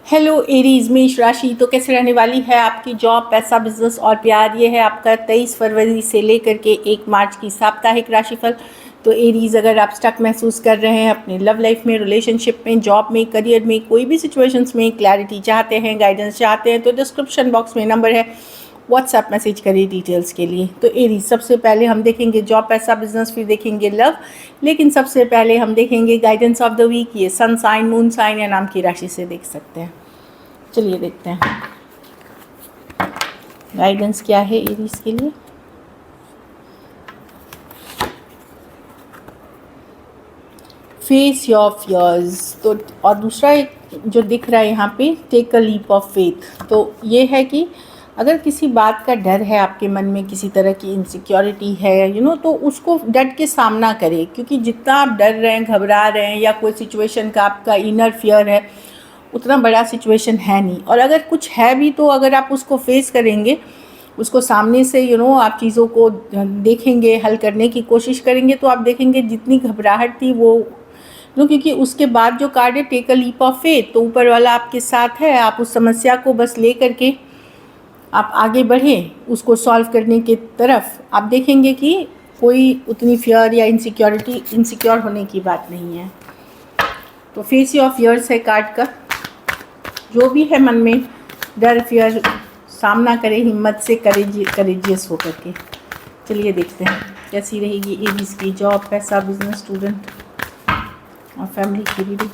Hello Aries मेष राशि। तो कैसे रहने वाली है आपकी जॉब, पैसा, बिजनेस और प्यार। ये है आपका 23 फरवरी से लेकर के 1 मार्च की साप्ताहिक राशिफल। तो एरीज, अगर आप स्टक महसूस कर रहे हैं अपने लव लाइफ में, रिलेशनशिप में, जॉब में, करियर में, कोई भी सिचुएशंस में क्लैरिटी चाहते हैं, गाइडेंस चाहते हैं, तो डिस्क्रिप्शन बॉक्स में नंबर है, व्हाट्सएप मैसेज करिए डिटेल्स के लिए। तो एरीज, सबसे पहले हम देखेंगे जॉब, पैसा, बिजनेस, फिर देखेंगे लव। लेकिन सबसे पहले हम देखेंगे गाइडेंस ऑफ द वीक। ये सन साइन, मून साइन या नाम की राशि से देख सकते हैं। चलिए देखते हैं गाइडेंस क्या है एरीज के लिए। Face your fears. तो और दूसरा एक जो दिख रहा है यहाँ पे, take a leap of faith. तो ये है कि अगर किसी बात का डर है आपके मन में, किसी तरह की इनसिक्योरिटी है तो उसको डट के सामना करें, क्योंकि जितना आप डर रहे हैं, घबरा रहे हैं, या कोई सिचुएशन का आपका इनर फियर है, उतना बड़ा सिचुएशन है नहीं। और अगर कुछ है भी तो अगर आप उसको फेस करेंगे, उसको सामने से आप चीज़ों को देखेंगे, हल करने की कोशिश करेंगे, तो आप देखेंगे जितनी घबराहट थी वो क्योंकि उसके बाद जो कार्ड है take a leap of faith, तो ऊपर वाला आपके साथ है। आप उस समस्या को बस ले करके आप आगे बढ़ें उसको सॉल्व करने की तरफ। आप देखेंगे कि कोई उतनी फियर या इनसिक्योर होने की बात नहीं है। तो फेस योर फियर्स है कार्ड का। जो भी है मन में डर, फियर, सामना करें हिम्मत से, करेजियस होकर के। चलिए देखते हैं कैसी रहेगी एरीज की जॉब, पैसा, बिजनेस, स्टूडेंट और फैमिली की रीडिंग।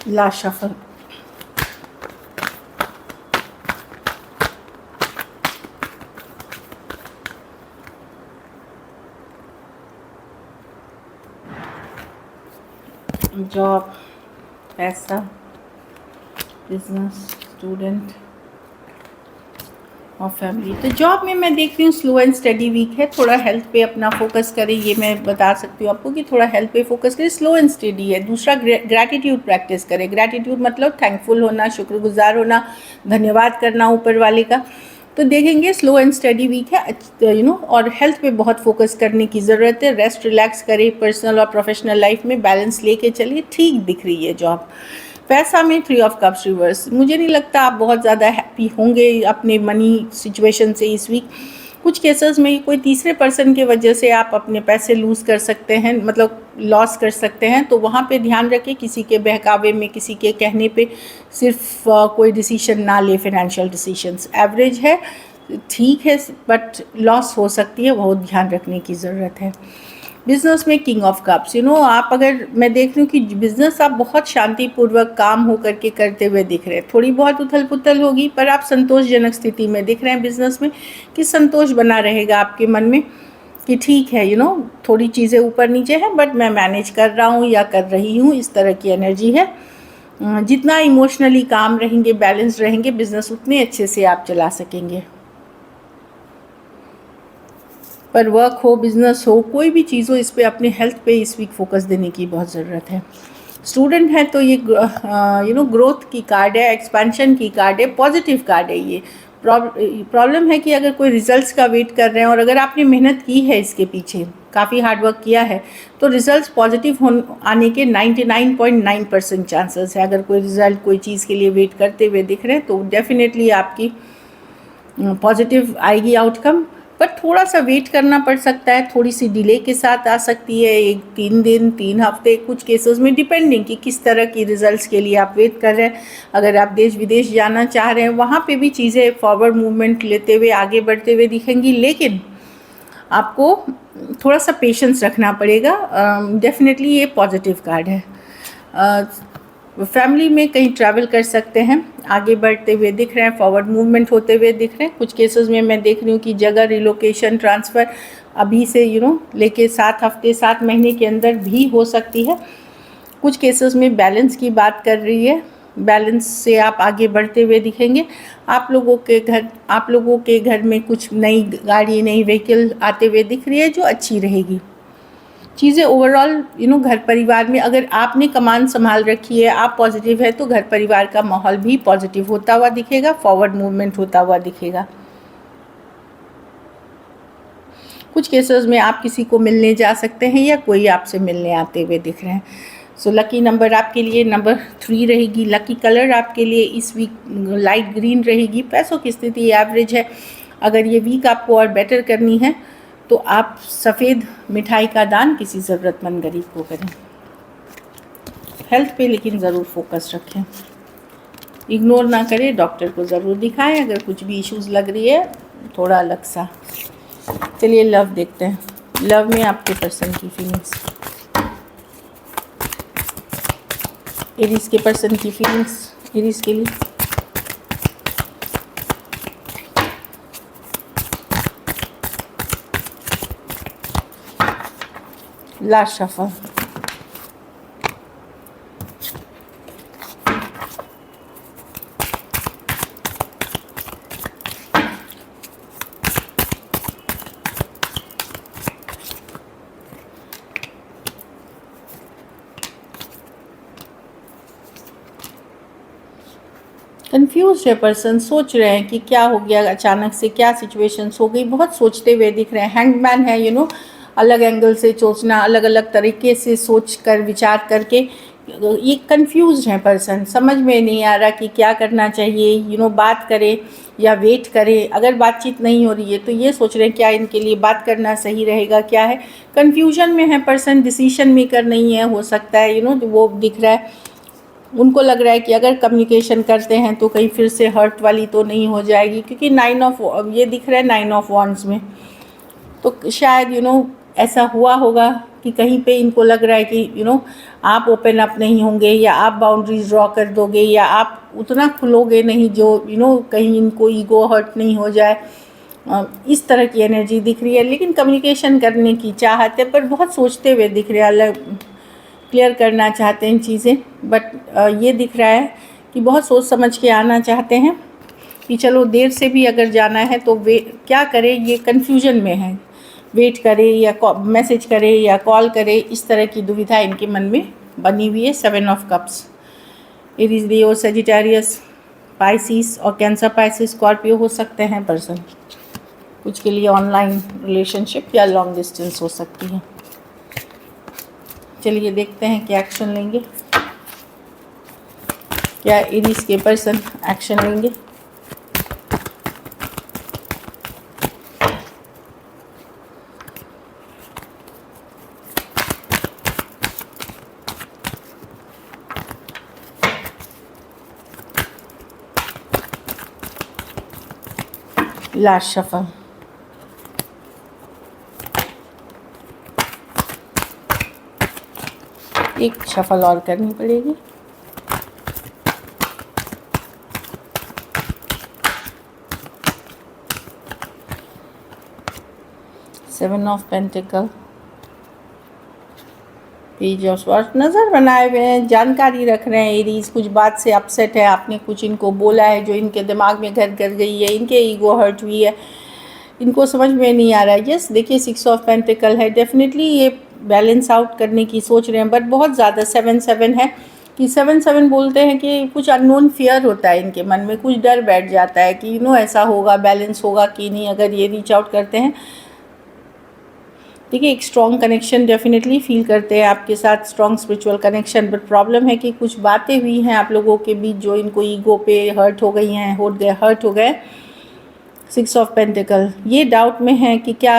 Last shuffle. जॉब, पैसा, बिजनेस, स्टूडेंट और फैमिली। तो जॉब में मैं देख रही हूँ स्लो एंड स्टडी वीक है। थोड़ा हेल्थ पे अपना फोकस करें, ये मैं बता सकती हूँ आपको कि थोड़ा हेल्थ पे फोकस करें। स्लो एंड स्टडी है। दूसरा, ग्रैटिट्यूड प्रैक्टिस करें। ग्रैटिट्यूड मतलब थैंकफुल होना, शुक्रगुजार होना, धन्यवाद करना ऊपर वाले का। तो देखेंगे स्लो एंड स्टडी वीक है और हेल्थ पे बहुत फोकस करने की ज़रूरत है। रेस्ट, रिलैक्स करें। पर्सनल और प्रोफेशनल लाइफ में बैलेंस लेके चलिए। ठीक दिख रही है जॉब। पैसा में 3 ऑफ कप्स रिवर्स। मुझे नहीं लगता आप बहुत ज़्यादा हैप्पी होंगे अपने मनी सिचुएशन से इस वीक। कुछ केसेस में कोई तीसरे पर्सन के वजह से आप अपने पैसे लूज़ कर सकते हैं, मतलब लॉस कर सकते हैं। तो वहाँ पे ध्यान रखें, किसी के बहकावे में, किसी के कहने पे सिर्फ कोई डिसीजन ना ले। फाइनेंशियल डिसीजंस एवरेज है, ठीक है, बट लॉस हो सकती है, बहुत ध्यान रखने की ज़रूरत है। बिजनेस में किंग ऑफ कप्स। आप, अगर मैं देख रही हूँ कि बिजनेस आप बहुत शांतिपूर्वक काम हो करके करते हुए दिख रहे हैं। थोड़ी बहुत उथल पुथल होगी पर आप संतोषजनक स्थिति में दिख रहे हैं बिजनेस में, कि संतोष बना रहेगा आपके मन में कि ठीक है थोड़ी चीज़ें ऊपर नीचे हैं बट मैं मैनेज कर रहा हूँ या कर रही हूँ, इस तरह की एनर्जी है। जितना इमोशनली काम रहेंगे, बैलेंस रहेंगे, बिजनेस उतने अच्छे से आप चला सकेंगे। पर वर्क हो, बिजनेस हो, कोई भी चीज़ हो, इस पे अपने हेल्थ पे इस वीक फोकस देने की बहुत ज़रूरत है। स्टूडेंट है तो ये ग्रोथ की कार्ड है, एक्सपेंशन की कार्ड है, पॉजिटिव कार्ड है ये। प्रॉब्लम है कि अगर कोई रिजल्ट्स का वेट कर रहे हैं और अगर आपने मेहनत की है इसके पीछे, काफ़ी हार्डवर्क किया है, तो रिजल्ट्स पॉजिटिव आने के 99.9% चांसेस है। अगर कोई रिजल्ट, कोई चीज़ के लिए वेट करते हुए दिख रहे हैं तो डेफिनेटली आपकी पॉजिटिव आएगी आउटकम। पर थोड़ा सा वेट करना पड़ सकता है, थोड़ी सी डिले के साथ आ सकती है, 3 दिन, 3 हफ्ते, कुछ केसेस में, डिपेंडिंग कि किस तरह की रिजल्ट्स के लिए आप वेट कर रहे हैं। अगर आप देश विदेश जाना चाह रहे हैं, वहाँ पे भी चीज़ें फॉरवर्ड मूवमेंट लेते हुए, आगे बढ़ते हुए दिखेंगी, लेकिन आपको थोड़ा सा पेशेंस रखना पड़ेगा। डेफिनेटली ये पॉजिटिव कार्ड है। फैमिली में कहीं ट्रैवल कर सकते हैं, आगे बढ़ते हुए दिख रहे हैं, फॉरवर्ड मूवमेंट होते हुए दिख रहे हैं। कुछ केसेस में मैं देख रही हूँ कि जगह रिलोकेशन, ट्रांसफ़र अभी से लेके 7 हफ्ते, 7 महीने के अंदर भी हो सकती है। कुछ केसेस में बैलेंस की बात कर रही है, बैलेंस से आप आगे बढ़ते हुए दिखेंगे। आप लोगों के घर में कुछ नई गाड़ी, नई व्हीकल आते हुए दिख रही है जो अच्छी रहेगी। चीज़ें ओवरऑल घर परिवार में, अगर आपने कमान संभाल रखी है, आप पॉजिटिव है, तो घर परिवार का माहौल भी पॉजिटिव होता हुआ दिखेगा, फॉरवर्ड मूवमेंट होता हुआ दिखेगा। कुछ केसेस में आप किसी को मिलने जा सकते हैं या कोई आपसे मिलने आते हुए दिख रहे हैं। सो लकी नंबर आपके लिए नंबर 3 रहेगी। लकी कलर आपके लिए इस वीक लाइट ग्रीन रहेगी। पैसों की स्थिति एवरेज है। अगर ये वीक आपको और बेटर करनी है तो आप सफ़ेद मिठाई का दान किसी ज़रूरतमंद गरीब को करें। हेल्थ पे लेकिन ज़रूर फोकस रखें, इग्नोर ना करें, डॉक्टर को ज़रूर दिखाएं अगर कुछ भी इश्यूज़ लग रही है थोड़ा अलग सा। चलिए लव देखते हैं। लव में आपके पर्सन की फीलिंग्स, एरीज के पर्सन की फीलिंग्स एरीज के लिए। Last shuffle. कंफ्यूज है पर्सन, सोच रहे हैं कि क्या हो गया, अचानक से क्या सिचुएशंस हो गई, बहुत सोचते हुए दिख रहे हैं। हैंगमैन है, अलग एंगल से सोचना, अलग अलग तरीके से सोच कर विचार करके ये कंफ्यूज है पर्सन, समझ में नहीं आ रहा कि क्या करना चाहिए। बात करें या वेट करें। अगर बातचीत नहीं हो रही है तो ये सोच रहे हैं क्या इनके लिए बात करना सही रहेगा, क्या है। कन्फ्यूजन में है पर्सन, डिसीजन मेकर नहीं है, हो सकता है वो दिख रहा है। उनको लग रहा है कि अगर कम्युनिकेशन करते हैं तो कहीं फिर से हर्ट वाली तो नहीं हो जाएगी, क्योंकि 9 ऑफ ये दिख रहा है 9 ऑफ वॉन्ड्स में। तो शायद ऐसा हुआ होगा कि कहीं पे इनको लग रहा है कि आप ओपन अप नहीं होंगे, या आप बाउंड्रीज ड्रॉ कर दोगे, या आप उतना खुलोगे नहीं जो कहीं इनको ईगो हर्ट नहीं हो जाए। इस तरह की एनर्जी दिख रही है। लेकिन कम्युनिकेशन करने की चाहत है, पर बहुत सोचते हुए दिख रहे हैं, अलग क्लियर करना चाहते हैं चीज़ें। बट ये दिख रहा है कि बहुत सोच समझ के आना चाहते हैं कि चलो देर से भी अगर जाना है तो वे क्या करें, ये कन्फ्यूजन में है। वेट करें या मैसेज करें या कॉल करें, इस तरह की दुविधा इनके मन में बनी हुई है। 7 of cups. Aries, Leo, Sagittarius, Pisces और कैंसर, पाइसिस, स्कॉर्पियो हो सकते हैं पर्सन। कुछ के लिए ऑनलाइन रिलेशनशिप या लॉन्ग डिस्टेंस हो सकती है। चलिए देखते हैं क्या एक्शन लेंगे, क्या एरीज के पर्सन एक्शन लेंगे। Last shuffle. एक शफल और करनी पड़ेगी। Seven of pentacle, page of swords. नज़र बनाए हुए हैं, जानकारी रख रहे हैं एरीज। कुछ बात से अपसेट है, आपने कुछ इनको बोला है जो इनके दिमाग में घर कर गई है, इनके ईगो हर्ट हुई है, इनको समझ में नहीं आ रहा है। यस, देखिए 6 ऑफ पेंटिकल है। डेफिनेटली ये बैलेंस आउट करने की सोच रहे हैं, बट बहुत ज़्यादा 7-7 है कि 7-7 बोलते हैं कि कुछ अननोन फियर होता है इनके मन में, कुछ डर बैठ जाता है कि ऐसा होगा, बैलेंस होगा कि नहीं अगर ये रीच आउट करते हैं। देखिए एक स्ट्रॉन्ग कनेक्शन डेफिनेटली फील करते हैं आपके साथ, strong spiritual connection. But problem है कि कुछ बातें हुई हैं आप लोगों के बीच जो इनको ईगो पे हर्ट हो गई हैं, हर्ट हो गए। 6 ऑफ पेंटिकल, ये डाउट में है कि क्या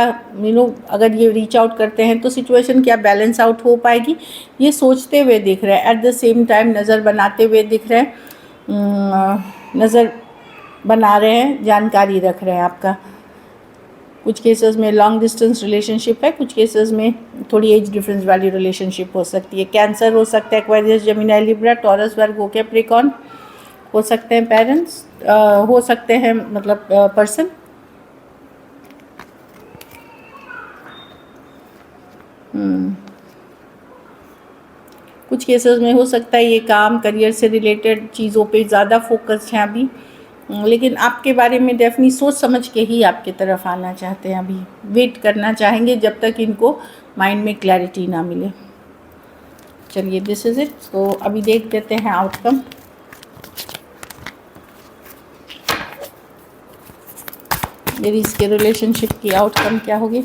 अगर ये रीच आउट करते हैं तो सिचुएशन क्या बैलेंस आउट हो पाएगी, ये सोचते हुए दिख रहे हैं। एट द सेम टाइम नज़र बनाते हुए दिख रहे हैं, नज़र बना रहे हैं, जानकारी रख रहे हैं आपका। कुछ केसेस में लॉन्ग डिस्टेंस रिलेशनशिप है, कुछ केसेस में थोड़ी एज डिफरेंस वाली रिलेशनशिप हो सकती है। कैंसर हो सकता है, एक्वेरियस, जेमिनी, लिब्रा, टॉरस, वर्गो, कैप्रिकॉर्न हो सकते हैं। पेरेंट्स हो सकते हैं, मतलब पर्सन। कुछ केसेस में हो सकता है ये काम करियर से रिलेटेड चीज़ों पे ज़्यादा फोकस है अभी, लेकिन आपके बारे में डेफिनेटली सोच समझ के ही आपकी तरफ आना चाहते हैं। अभी वेट करना चाहेंगे जब तक इनको माइंड में क्लैरिटी ना मिले। चलिए दिस इज़ इट। तो अभी देख लेते हैं आउटकम। मेरी इसके रिलेशनशिप की आउटकम क्या होगी।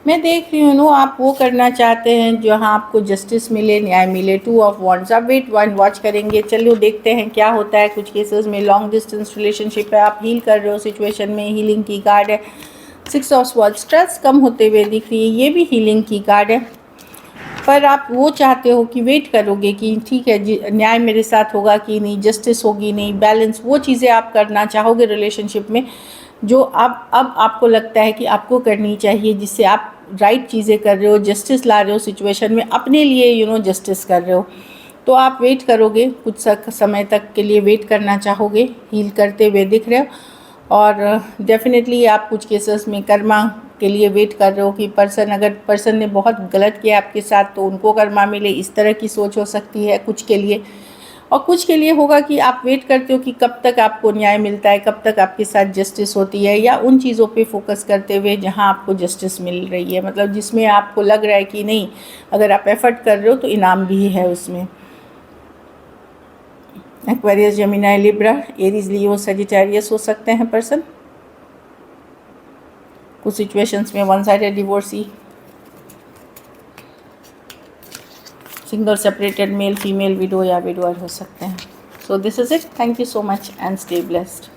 मैं देख रही हूँ नो आप वो करना चाहते हैं जहाँ आपको जस्टिस मिले, न्याय मिले। 2 ऑफ वॉन्ड्स, आप वेट वन वॉच करेंगे। चलिए देखते हैं क्या होता है। कुछ केसेस में लॉन्ग डिस्टेंस रिलेशनशिप है, आप हील कर रहे हो सिचुएशन में, हीलिंग की कार्ड है। 6 ऑफ स्वॉर्ड्स, स्ट्रेस कम होते हुए दिख रही है, ये भी हीलिंग की कार्ड है। पर आप वो चाहते हो कि वेट करोगे कि ठीक है न्याय मेरे साथ होगा कि नहीं, जस्टिस होगी नहीं, बैलेंस, वो चीज़ें आप करना चाहोगे रिलेशनशिप में जो अब आपको लगता है कि आपको करनी चाहिए, जिससे आप राइट चीज़ें कर रहे हो, जस्टिस ला रहे हो सिचुएशन में, अपने लिए जस्टिस कर रहे हो। तो आप वेट करोगे, कुछ समय तक के लिए वेट करना चाहोगे, हील करते हुए दिख रहे हो। और डेफिनेटली आप कुछ केसेस में कर्मा के लिए वेट कर रहे हो कि अगर पर्सन ने बहुत गलत किया आपके साथ तो उनको कर्मा मिले, इस तरह की सोच हो सकती है कुछ के लिए। और कुछ के लिए होगा कि आप वेट करते हो कि कब तक आपको न्याय मिलता है, कब तक आपके साथ जस्टिस होती है, या उन चीज़ों पे फोकस करते हुए जहां आपको जस्टिस मिल रही है, मतलब जिसमें आपको लग रहा है कि नहीं, अगर आप एफर्ट कर रहे हो तो इनाम भी है उसमें। एक्वेरियस, जेमिनी, लिब्रा, एरीज, लियो, सजिटेरियस हो सकते हैं पर्सन। कुछ सिचुएशंस में one sided divorcee, single separated male female, window या विडोअर हो सकते हैं। So this is it, thank you so much and stay blessed.